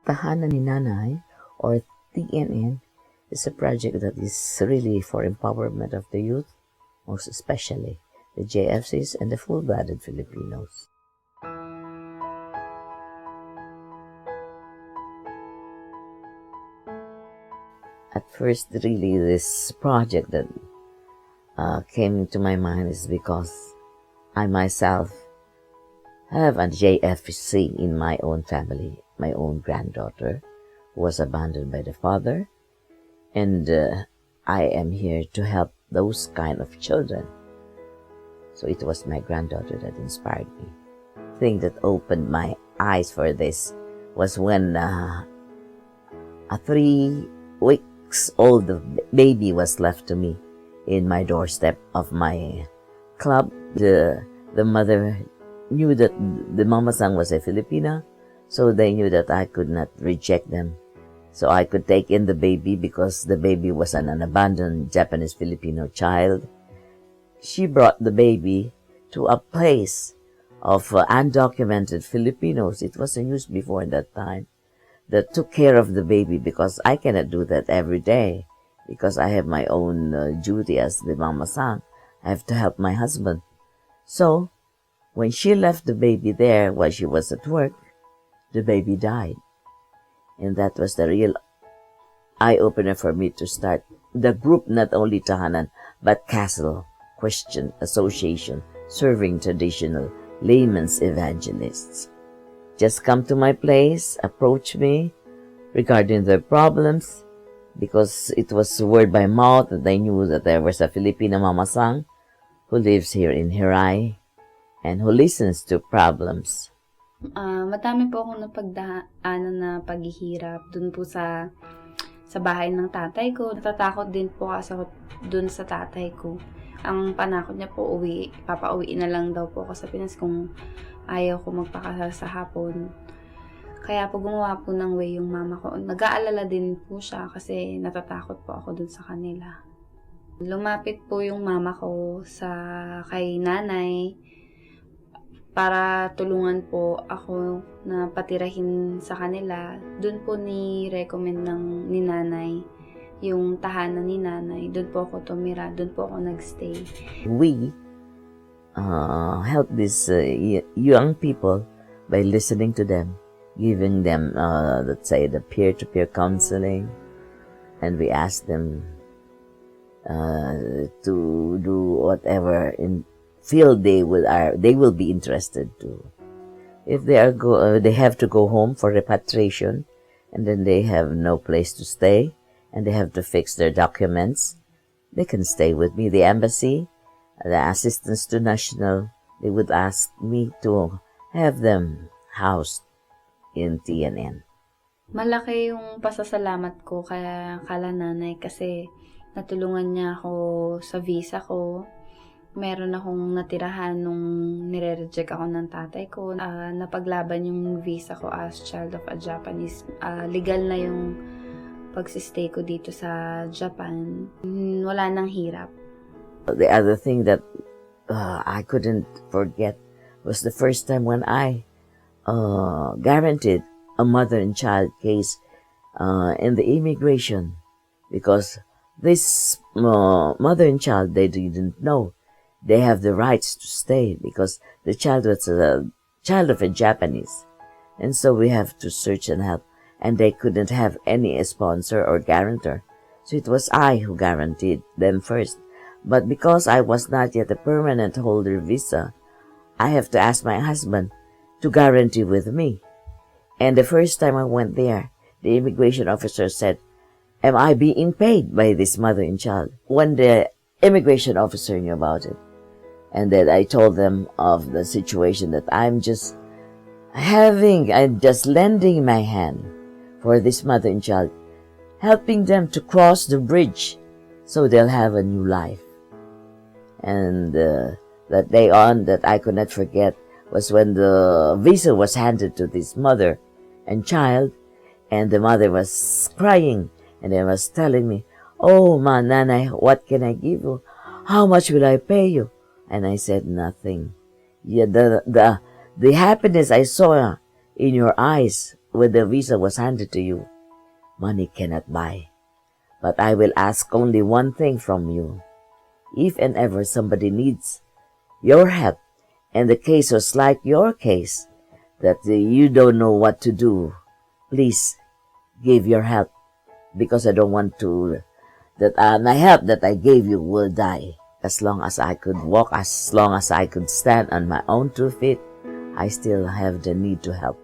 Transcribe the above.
Tahanan ni Nanay, or TNN, is a project that is really for empowerment of the youth, most especially the JFCs and the full-blooded Filipinos. At first, really, this project that came into my mind is because I myself have a JFC in my own family, my own granddaughter who was abandoned by the father, and I am here to help those kind of children. So it was my granddaughter that inspired me. The thing that opened my eyes for this was when a 3 weeks old baby was left to me in my doorstep of my club. The mother knew that the mama sang was a Filipina, so they knew that I could not reject them. So I could take in the baby because the baby was an abandoned Japanese-Filipino child. She brought the baby to a place of undocumented Filipinos. It was a news before that time that took care of the baby, because I cannot do that every day because I have my own duty as the mama sang. I have to help my husband. So when she left the baby there while she was at work, the baby died. And that was the real eye-opener for me to start the group, not only Tahanan, but Castle Christian Association, serving traditional layman's evangelists. Just come to my place, approach me regarding their problems, because it was word by mouth that they knew that there was a Filipina mama sang who lives here in Hiray and who listens to problems. Madami po akong napagdaanan na paghihirap dun po sa bahay ng tatay ko. Natatakot din po kasi ako dun sa tatay ko. Ang panakot niya po, papauwiin na lang daw po ako sa Pinas kung ayaw ko magpakasal sa hapon. Kaya po gumawa po ng way yung mama ko. Nag-aalala din po siya kasi natatakot po ako dun sa kanila. Lumapit po yung mama ko kay nanay para tulungan po ako na patirahin sa kanila. Doon po ni-recommend ni nanay yung tahanan ni nanay. Doon po ako tumira, doon po ako nagstay. We help these young people by listening to them, giving them, let's say, the peer-to-peer counseling, and we ask them to do whatever in field they will be interested to. If they have to go home for repatriation, and then they have no place to stay, and they have to fix their documents, they can stay with me. The embassy, the assistance to national, they would ask me to have them housed in TNN. Malaki yung pasasalamat ko kala nanay kasi natulungan niya ako sa visa ko. Meron akong natirahan nung nire-reject ako ng tatay ko. Napaglaban yung visa ko as child of a Japanese. Legal na yung pagsistay ko dito sa Japan. Wala nang hirap. The other thing that I couldn't forget was the first time when I guaranteed a mother and child case in the immigration, because this mother and child, they didn't know they have the rights to stay because the child was a child of a Japanese. And so we have to search and help. And they couldn't have any sponsor or guarantor. So it was I who guaranteed them first. But because I was not yet a permanent holder visa, I have to ask my husband to guarantee with me. And the first time I went there, the immigration officer said, "Am I being paid by this mother and child?" When the immigration officer knew about it, and then I told them of the situation that I'm just lending my hand for this mother and child, helping them to cross the bridge so they'll have a new life. And that day on, that I could not forget, was when the visa was handed to this mother and child, and the mother was crying, and they was telling me, "Oh, Nanay, what can I give you? How much will I pay you?" And I said, "Nothing." Yeah, the happiness I saw in your eyes when the visa was handed to you, money cannot buy. But I will ask only one thing from you. If and ever somebody needs your help, and the case was like your case, that you don't know what to do, please give your help, because I don't want to that my help that I gave you will die. As long as I could walk, as long as I could stand on my own 2 feet, I still have the need to help.